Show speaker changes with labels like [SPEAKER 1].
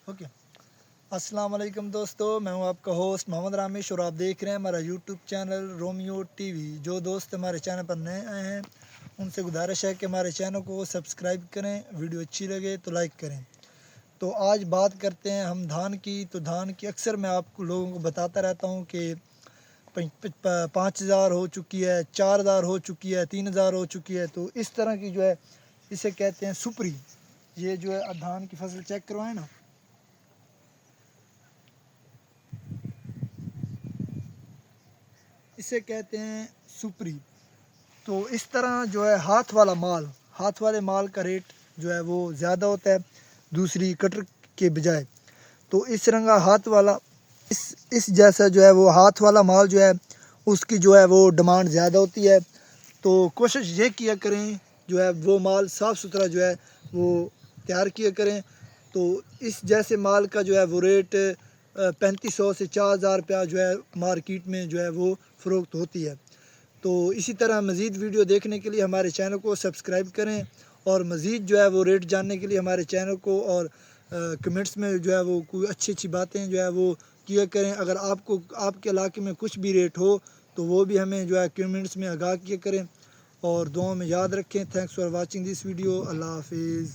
[SPEAKER 1] Okay, السلام علیکم دوستو، میں ہوں آپ کا ہوسٹ محمد رامیش اور آپ دیکھ رہے ہیں ہمارا YouTube channel Romeo T V. جو دوست ہمارے چینل پر نئے آئے ہیں ان سے گزارش ہے کہ ہمارے چینل کو سبسکرائب کریں، ویڈیو اچھی لگے تو لائک کریں۔ تو آج بات کرتے ہیں ہم دھان کی۔ تو دھان کی اکثر میں آپ کو لوگوں کو بتاتا رہتا ہوں کہ 5000 ہو چکی ہے، 4000 ہو چکی ہے، 3000 ہو چکی ہے۔ تو اس طرح کی جو ہے اسے کہتے ہیں سپری۔ یہ جو ہے دھان کی فصل چیک کروائیں نا، اسے کہتے ہیں سپری۔ تو اس طرح جو ہے ہاتھ والے مال کا ریٹ جو ہے وہ زیادہ ہوتا ہے دوسری کٹر کے بجائے۔ تو اس رنگا ہاتھ والا اس جیسا جو ہے وہ ہاتھ والا مال جو ہے اس کی جو ہے وہ ڈیمانڈ زیادہ ہوتی ہے۔ تو کوشش یہ کیا کریں جو ہے وہ مال صاف ستھرا جو ہے وہ تیار کیا کریں۔ تو اس جیسے مال کا جو ہے وہ ریٹ 3500 سے 4000 روپیہ جو ہے مارکیٹ میں جو ہے وہ فروخت ہوتی ہے۔ تو اسی طرح مزید ویڈیو دیکھنے کے لیے ہمارے چینل کو سبسکرائب کریں، اور مزید جو ہے وہ ریٹ جاننے کے لیے ہمارے چینل کو اور کمنٹس میں جو ہے وہ کوئی اچھی باتیں جو ہے وہ کیا کریں۔ اگر آپ کے علاقے میں کچھ بھی ریٹ ہو تو وہ بھی ہمیں جو ہے کمنٹس میں آگاہ کیا کریں، اور دعاؤں میں یاد رکھیں۔ Thanks for watching this video. اللہ حافظ۔